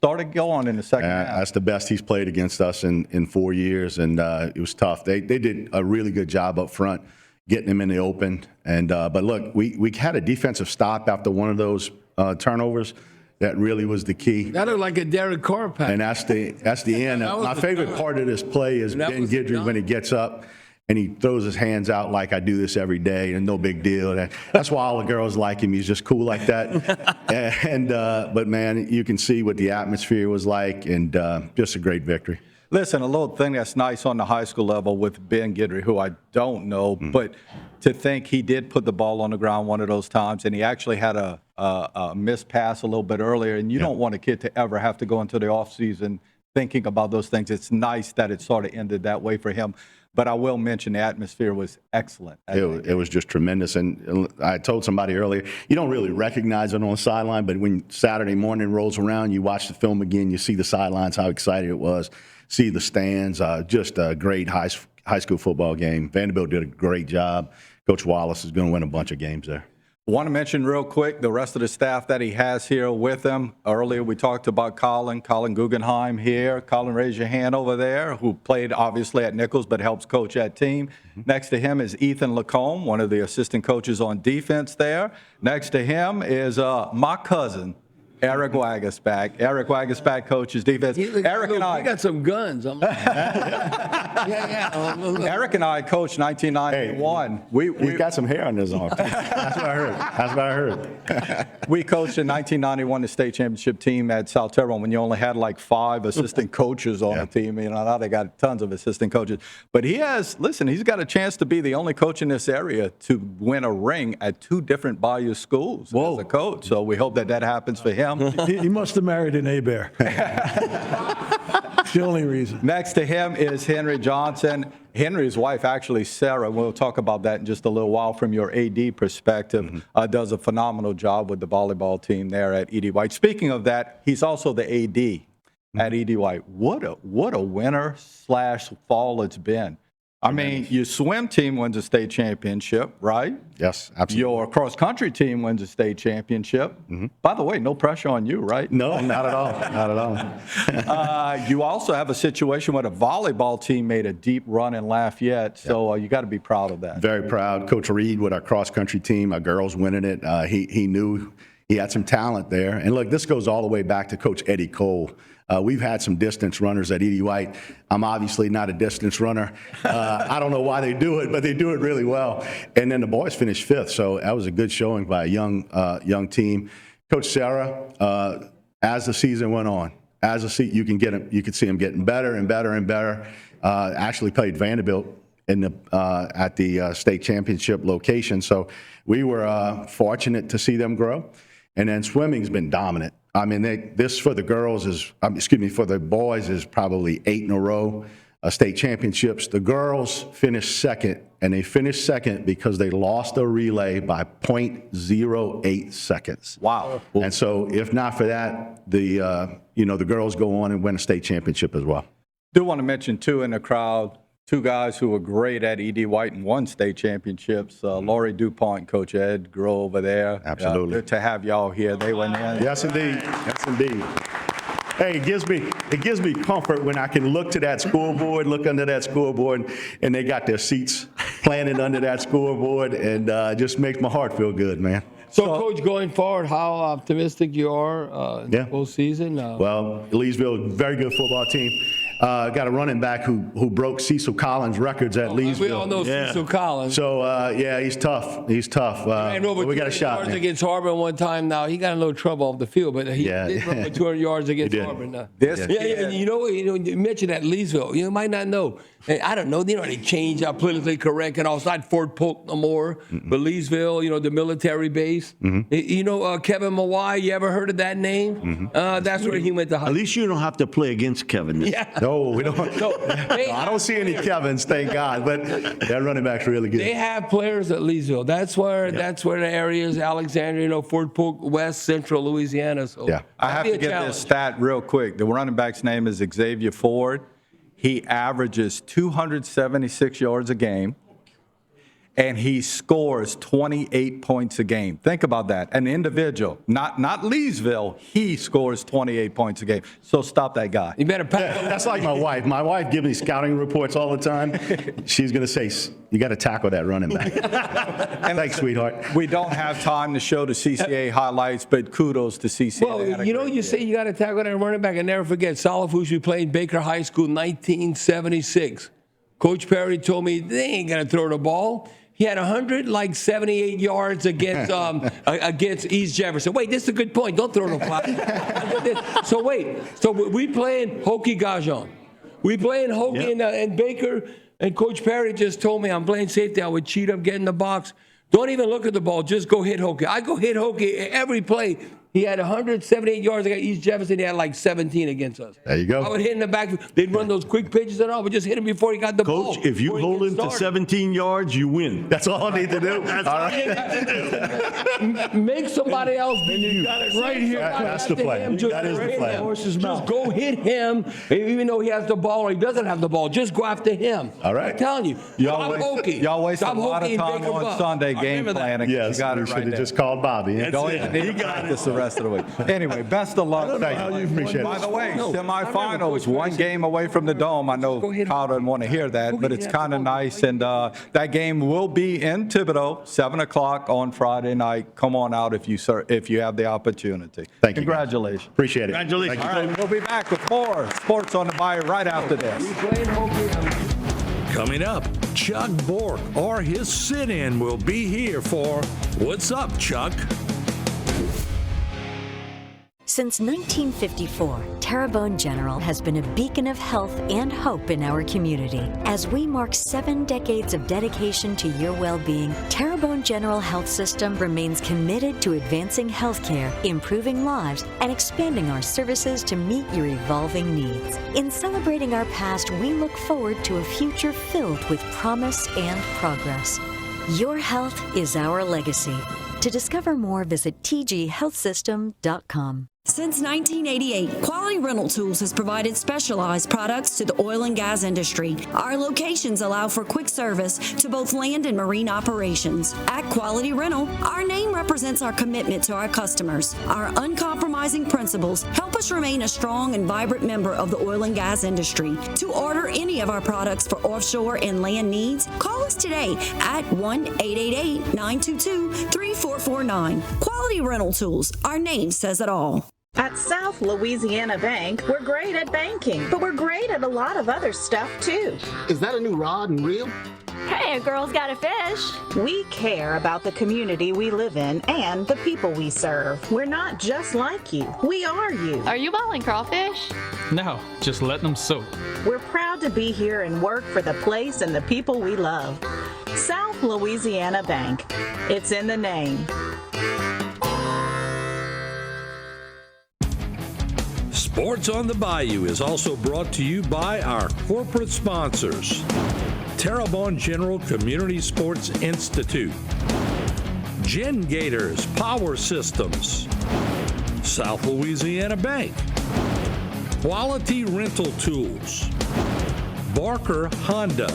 started going in the second half. That's the best he's played against us in 4 years, and it was tough. They did a really good job up front getting him in the open. And but look, we had a defensive stop after one of those turnovers. That really was the key. That looked like a Derek Carr pass. And that's the end. My favorite part of this play is Ben Guidry when he gets up and he throws his hands out like I do this every day, and no big deal. That's why all the girls like him. He's just cool like that. But man, you can see what the atmosphere was like, and just a great victory. Listen, a little thing that's nice on the high school level with Ben Guidry, who I don't know, but to think he did put the ball on the ground one of those times, and he actually had a missed pass a little bit earlier, and you don't want a kid to ever have to go into the offseason thinking about those things. It's nice that it sort of ended that way for him. But I will mention the atmosphere was excellent. It was just tremendous. And I told somebody earlier, you don't really recognize it on the sideline, but when Saturday morning rolls around, you watch the film again, you see the sidelines, how excited it was, see the stands, just a great high school football game. Vanderbilt did a great job. Coach Wallace is going to win a bunch of games there. I want to mention real quick the rest of the staff that he has here with him. Earlier we talked about Colin Guggenheim here. Colin, raise your hand over there, who played obviously at Nichols but helps coach that team. Next to him is Ethan Lacombe, one of the assistant coaches on defense there. Next to him is my cousin, Eric Wagger's back. Eric Wagger's back, coaches defense. Eric and I got some guns. I'm like, Eric and I coached 1991. Hey, he's got some hair on his arm. That's what I heard. We coached in 1991 the state championship team at South Tyrone when you only had like 5 assistant coaches on the team. You know, now they got tons of assistant coaches. But he's got a chance to be the only coach in this area to win a ring at 2 different Bayou schools as a coach. So we hope that happens for him. He must have married an Hebert. The only reason. Next to him is Henry Johnson. Henry's wife, actually, Sarah, we'll talk about that in just a little while from your AD perspective, does a phenomenal job with the volleyball team there at E.D. White. Speaking of that, he's also the AD at E.D. White. What a winter/fall it's been. I mean, your swim team wins a state championship, right? Yes, absolutely. Your cross-country team wins a state championship. By the way, no pressure on you, right? No, not at all. Not at all. You also have a situation where the volleyball team made a deep run in Lafayette, so you got to be proud of that. Very proud. Coach Reed with our cross-country team, our girls winning it. He knew he had some talent there. And look, this goes all the way back to Coach Eddie Cole. We've had some distance runners at E.D. White. I'm obviously not a distance runner. I don't know why they do it, but they do it really well. And then the boys finished 5th, so that was a good showing by a young team. Coach Sarah, as the season went on, you could see him getting better and better and better. Actually played Vanderbilt at the state championship location, so we were fortunate to see them grow. And then swimming's been dominant. I mean, this for the girls for the boys is probably 8 in a row, state championships. The girls finished second, and they finished second because they lost a relay by 0.08 seconds. Wow. And so if not for that, the girls go on and win a state championship as well. Do want to mention, too, in the crowd, 2 guys who were great at E.D. White and won state championships, Laurie DuPont and Coach Ed Groh over there. Absolutely. Good to have y'all here. They went in. Yes, indeed. Yes, indeed. Hey, it gives me comfort when I can look to that scoreboard, look under that scoreboard, and they got their seats planted under that scoreboard, and just makes my heart feel good, man. So, Coach, going forward, how optimistic you are in the postseason? Well, Leesville, very good football team. Got a running back who broke Cecil Collins' records at Leesville. We all know Cecil Collins. So, he's tough. He's tough. We got a shot. Yards against Auburn one time now. He got in a little trouble off the field, but he did run for 200 yards against Auburn. You mentioned that Leesville. You might not know. I don't know. They changed out politically correct and all. It's not Fort Polk no more, but Leesville, the military base. Kevin Mawai, you ever heard of that name? That's where he went to high school. At least you don't have to play against Kevin. Yeah. No, we don't. I don't see any Kevins, thank God, but that running back's really good. They have players at Leesville. That's where the area is, Alexandria, Fort Polk, West Central Louisiana. So I have to get this stat real quick. The running back's name is Xavier Ford. He averages 276 yards a game, and he scores 28 points a game. Think about that. An individual, not Leesville, he scores 28 points a game. So stop that guy. You better pack. That's like my wife. My wife gives me scouting reports all the time. She's going to say, you got to tackle that running back. Thanks, sweetheart. We don't have time to show the CCA highlights, but kudos to CCA. Well, you say you got to tackle that running back, and never forget, Salafush, we played Baker High School in 1976. Coach Perry told me they ain't going to throw the ball. He had 178 yards against East Jefferson. Wait, this is a good point. Don't throw the ball. So we playing Hokie Gajon. We playing Hokie and Baker, and Coach Perry just told me I'm playing safety. I would cheat up, get in the box. Don't even look at the ball. Just go hit Hokie. I go hit Hokie every play. He had 178 yards against East Jefferson. He had like 17 against us. There you go. I would hit in the back. They'd run those quick pitches and all, but just hit him before he got the ball. Coach, if you hold him to 17 yards, you win. That's all I need to do. That's all you need to do. Make somebody else beat you. Right here. That's the play. That is the play. Just go hit him, even though he has the ball or he doesn't have the ball. Just go after him. All right. I'm telling you. Y'all waste a lot of time on Sunday game planning. Yes, you got we it should right have there. just called Bobby. He got it. rest of the week. Anyway, best of luck. How you appreciate it. By the way, semifinals, one game away from the Dome. I know Kyle doesn't want to hear that, but it's kind of nice. And that game will be in Thibodaux, 7 o'clock on Friday night. Come on out if you have the opportunity. Thank you. Congratulations. Appreciate it. Congratulations. All right, we'll be back with more Sports on the Bayou right after this. Coming up, Chuck Bork or his sit-in will be here for What's Up, Chuck? Since 1954, Terrebonne General has been a beacon of health and hope in our community. As we mark 7 decades of dedication to your well-being, Terrebonne General Health System remains committed to advancing healthcare, improving lives, and expanding our services to meet your evolving needs. In celebrating our past, we look forward to a future filled with promise and progress. Your health is our legacy. To discover more, visit tghealthsystem.com. Since 1988, Quality Rental Tools has provided specialized products to the oil and gas industry. Our locations allow for quick service to both land and marine operations. At Quality Rental, our name represents our commitment to our customers. Our uncompromising principles help us remain a strong and vibrant member of the oil and gas industry. To order any of our products for offshore and land needs, call us today at 1-888-922-3449. Quality Rental Tools, our name says it all. At South Louisiana Bank, we're great at banking, but we're great at a lot of other stuff too. Is that a new rod and reel? Hey, a girl's got a fish. We care about the community we live in and the people we serve. We're not just like you. We are you. Are you boiling crawfish? No, just letting them soak. We're proud to be here and work for the place and the people we love. South Louisiana Bank. It's in the name. Sports on the Bayou is also brought to you by our corporate sponsors. Terrebonne General Community Sports Institute, Gen Gators Power Systems, South Louisiana Bank, Quality Rental Tools, Barker Honda,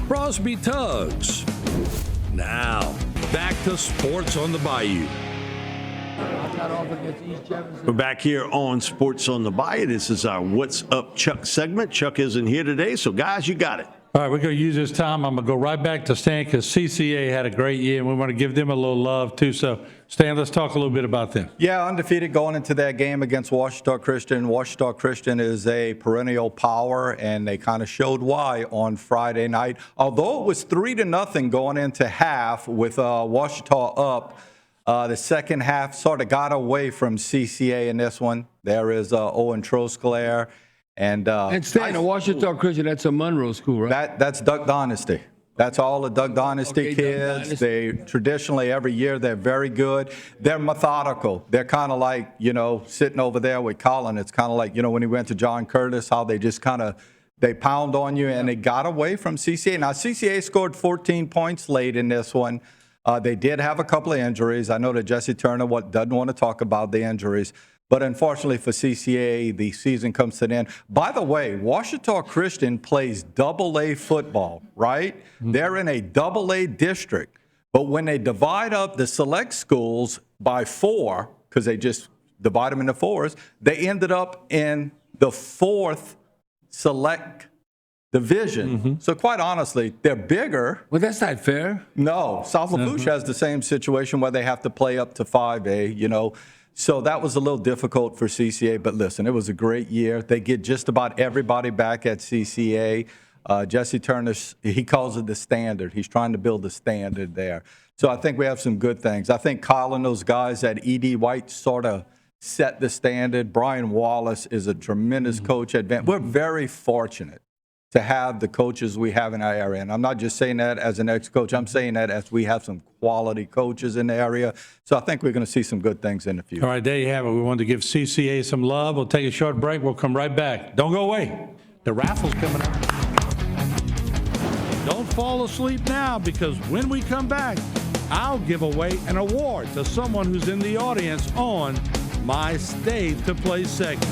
Crosby Tugs. Now, back to Sports on the Bayou. We're back here on Sports on the Bayou. This is our What's Up Chuck segment. Chuck isn't here today, so guys, you got it. All right, we're going to use this time. I'm going to go right back to Stan because CCA had a great year, and we want to give them a little love, too. So, Stan, let's talk a little bit about them. Yeah, undefeated going into that game against Ouachita Christian. Ouachita Christian is a perennial power, and they kind of showed why on Friday night. Although it was 3-0 going into half with Ouachita up, the second half sort of got away from CCA in this one. There is Owen Trosclair. And Stan, Ouachita Christian, that's a Monroe school, right? That's Duck Dynasty. That's all the Duck Dynasty kids. Duck Dynasty. They traditionally, every year, they're very good. They're methodical. They're kind of like, sitting over there with Colin. It's kind of like, when he went to John Curtis, how they just they pound on you, and they got away from CCA. Now, CCA scored 14 points late in this one. They did have a couple of injuries. I know that Jesse Turner doesn't want to talk about the injuries. But unfortunately for CCA, the season comes to an end. By the way, Ouachita Christian plays AA football, right? Mm-hmm. They're in a AA district. But when they divide up the select schools by 4, because they just divide them into 4s, they ended up in the 4th select division. Mm-hmm. So quite honestly, they're bigger. Well, that's not fair. No. South Lafourche has the same situation where they have to play up to 5A, So that was a little difficult for CCA, but listen, it was a great year. They get just about everybody back at CCA. Jesse Turner, he calls it the standard. He's trying to build a standard there. So I think we have some good things. I think Colin, those guys at E.D. White sort of set the standard. Brian Wallace is a tremendous coach at We're very fortunate to have the coaches we have in our area. And I'm not just saying that as an ex-coach. I'm saying that as we have some quality coaches in the area. So I think we're going to see some good things in the future. All right, there you have it. We wanted to give CCA some love. We'll take a short break. We'll come right back. Don't go away. The raffle's coming up. Don't fall asleep now, because when we come back, I'll give away an award to someone who's in the audience on my Stay to Play segment.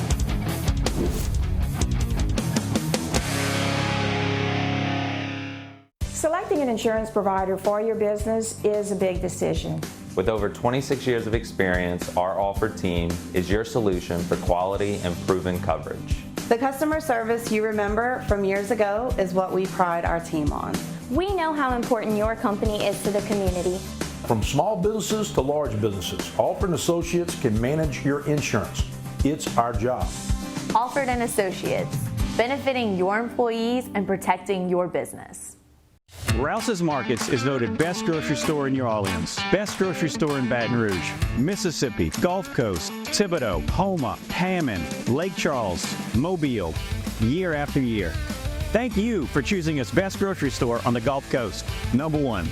Selecting an insurance provider for your business is a big decision. With over 26 years of experience, our Alford team is your solution for quality and proven coverage. The customer service you remember from years ago is what we pride our team on. We know how important your company is to the community. From small businesses to large businesses, Alford & Associates can manage your insurance. It's our job. Alford & Associates, benefiting your employees and protecting your business. Rouse's Markets is voted best grocery store in New Orleans, best grocery store in Baton Rouge, Mississippi, Gulf Coast, Thibodeau, Houma, Hammond, Lake Charles, Mobile, year after year. Thank you for choosing us best grocery store on the Gulf Coast. Number one.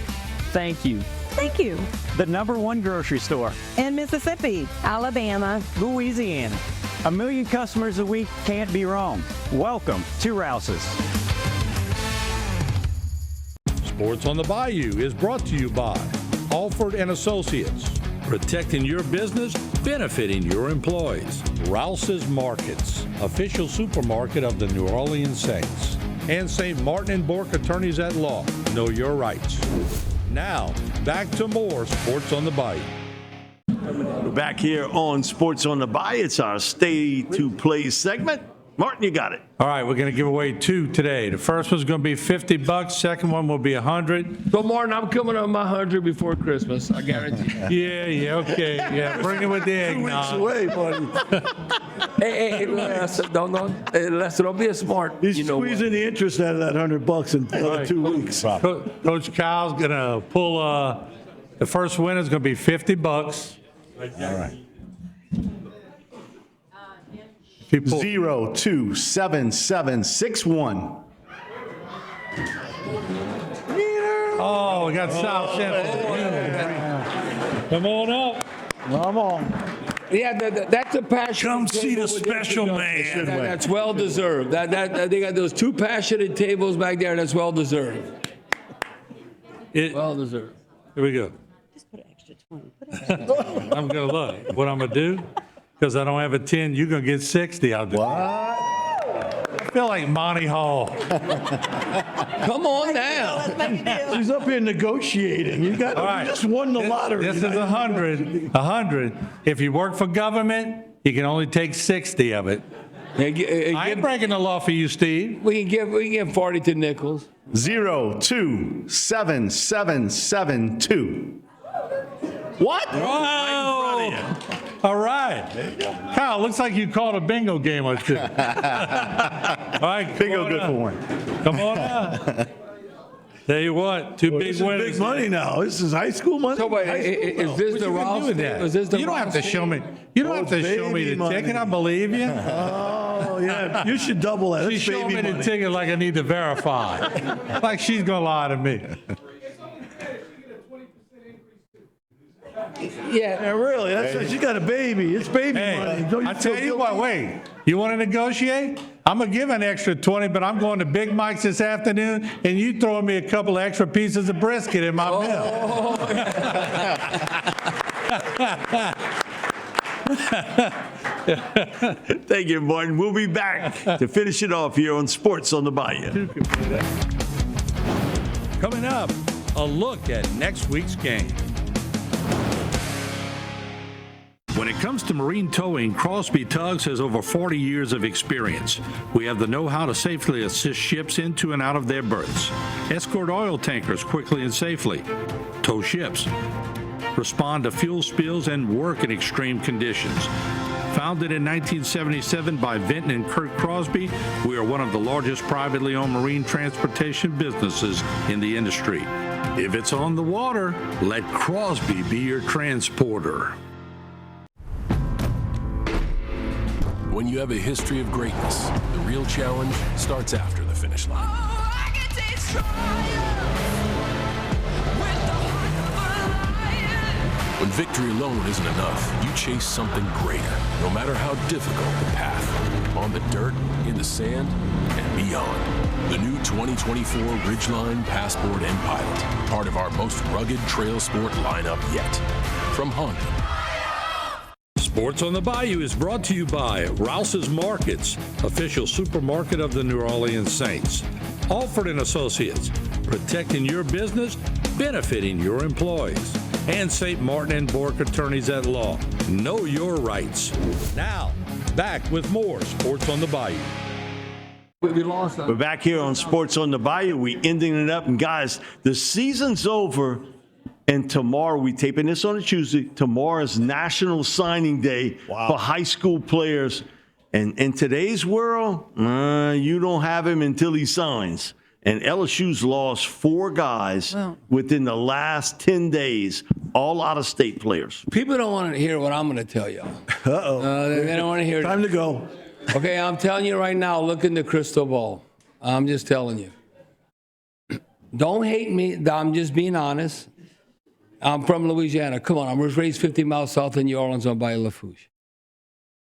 Thank you. Thank you. The number one grocery store In Mississippi, Alabama, Louisiana. 1 million customers a week can't be wrong. Welcome to Rouse's. Sports on the Bayou is brought to you by Alford and Associates, protecting your business, benefiting your employees. Rouse's Markets, official supermarket of the New Orleans Saints, and St. Martin and Bourke Attorneys at Law. Know your rights. Now, back to more Sports on the Bayou. We're back here on Sports on the Bayou. It's our Stay to Play segment. Martin, you got it. All right, we're going to give away 2 today. The first one's going to be $50. Second one will be $100. So, Martin, I'm coming on my 100 before Christmas. I guarantee you. Yeah, okay. Yeah, bring it with the eggnog. 2 weeks away, buddy. Hey, listen, don't be a smart. He's you know squeezing what? the interest out of that $100 in another 2 weeks. Coach Kyle's going to pull, the first winner's going to be $50. All right. 027761. Oh, we got South Central. Come on up. Come on. Yeah, that's a passion. Come see the special man. That's well deserved. They got those 2 passionate tables back there. That's well deserved. Well deserved. Here we go. Just put an extra 20. I'm going to look. What I'm going to do, because I don't have a 10, you're going to get 60. I'll do. What? I feel like Monty Hall. Come on down. He's up here negotiating. You got. All right. You just won the lottery. This is 100. 100. If you work for government, you can only take 60 of it. I ain't breaking the law for you, Steve. We can give 40 to Nichols. 027772. What? Whoa! All right. Kyle, looks like you called a bingo game or 2. All right. Bingo good for one. Come on out. Tell you what, 2 big This winners. is big money now. This is high school money. So wait, is this the Rouse? Doing that? Is this the You don't have to Rouse show me. You don't have to show me the money. ticket. I believe you. Oh, yeah. You should double that. She's That's showing baby me the money. ticket like I need to verify. Like she's gonna lie to me. Yeah, really. That's she's got a baby. It's baby money. Don't I feel tell you guilty? what, wait. You want to negotiate? I'm going to give an extra 20, but I'm going to Big Mike's this afternoon, and you throwing me a couple of extra pieces of brisket in my meal. Thank you, Martin. We'll be back to finish it off here on Sports on the Bayou. Coming up, a look at next week's game. When it comes to marine towing, Crosby Tugs has over 40 years of experience. We have the know-how to safely assist ships into and out of their berths, escort oil tankers quickly and safely, tow ships, respond to fuel spills, and work in extreme conditions. Founded in 1977 by Vinton and Kurt Crosby, we are one of the largest privately owned marine transportation businesses in the industry. If it's on the water, let Crosby be your transporter. When you have a history of greatness, the real challenge starts after the finish line. When victory alone isn't enough, you chase something greater, no matter how difficult the path. On the dirt, in the sand, and beyond. The new 2024 Ridgeline, Passport, and Pilot, part of our most rugged trail sport lineup yet. From Honda. Sports on the Bayou is brought to you by Rouse's Markets, official supermarket of the New Orleans Saints. Alford and Associates, protecting your business, benefiting your employees. and St. Martin and Bork attorneys at law. Know your rights. Now, back with more Sports on the Bayou. We lost that. We're back here on Sports on the Bayou. We ending it up. And guys, the season's over. And tomorrow, we taping this on a Tuesday. Tomorrow is National Signing Day for high school players. And in today's world, you don't have him until he signs. And LSU's lost 4 guys within the last 10 days, all out-of-state players. People don't want to hear what I'm going to tell you. They don't want to hear. Time to go. Okay, I'm telling you right now, look in the crystal ball. I'm just telling you. Don't hate me. I'm just being honest. I'm from Louisiana. Come on, I was raised 50 miles south of New Orleans on Bayou Lafourche.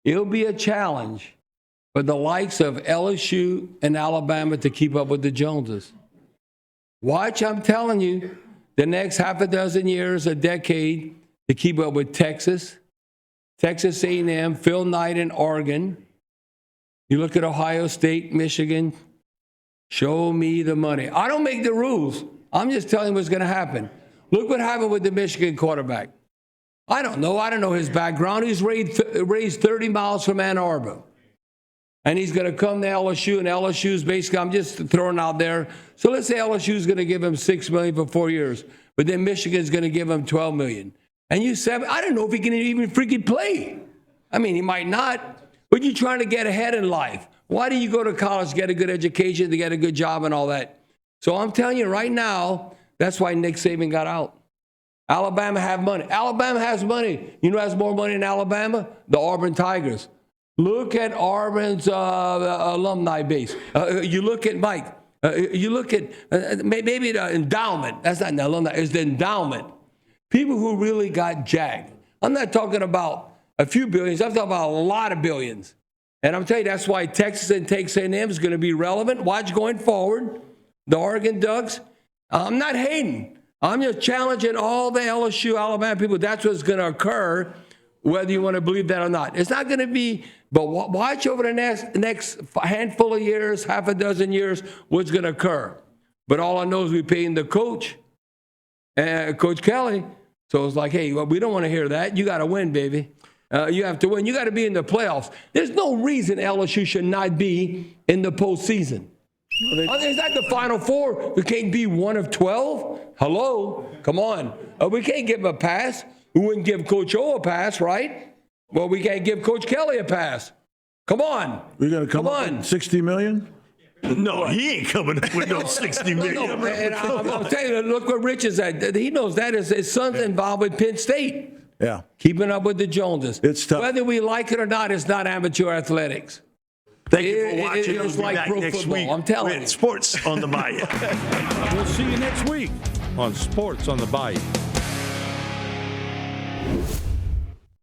It'll be a challenge for the likes of LSU and Alabama to keep up with the Joneses. Watch, I'm telling you, the next half a dozen years, a decade, to keep up with Texas, Texas A&M, Phil Knight in Oregon. You look at Ohio State, Michigan. Show me the money. I don't make the rules. I'm just telling you what's going to happen. Look what happened with the Michigan quarterback. I don't know. I don't know his background. He's raised 30 miles from Ann Arbor. And he's going to come to LSU, and LSU's basically, I'm just throwing out there. So let's say LSU's going to give him $6 million for 4 years, but then Michigan's going to give him $12 million. And you said, I don't know if he can even freaking play. I mean, he might not, but you're trying to get ahead in life. Why do you go to college, get a good education, to get a good job and all that? So I'm telling you right now, that's why Nick Saban got out. Alabama have money. Alabama has money. You know who has more money in Alabama? The Auburn Tigers. Look at Auburn's alumni base. You look at Mike. You look at maybe the endowment. That's not an alumni. It's the endowment. People who really got jacked. I'm not talking about a few billions. I'm talking about a lot of billions. And I'm telling you, that's why Texas and Texas A&M is going to be relevant. Watch going forward. The Oregon Ducks. I'm not hating. I'm just challenging all the LSU, Alabama people. That's what's going to occur, whether you want to believe that or not. It's not going to be, but watch over the next handful of years, half a dozen years, what's going to occur. But all I know is we're paying the coach, Coach Kelly. So it's like, hey, well, we don't want to hear that. You got to win, baby. You have to win. You got to be in the playoffs. There's no reason LSU should not be in the postseason. Is that the Final Four? We can't be one of 12? Hello? Come on. We can't give him a pass. We wouldn't give Coach O a pass, right? Well, we can't give Coach Kelly a pass. Come on. We're going to come up with $60 million? No, he ain't coming up with no $60 million. No, and I'm telling you, look what Rich is at. He knows that his son's involved with Penn State. Yeah. Keeping up with the Joneses. It's tough. Whether we like it or not, it's not amateur athletics. Thank you for watching. It's We'll be like back pro next football. week I'm telling you. Sports on the Bayou. We'll see you next week on Sports on the Bayou.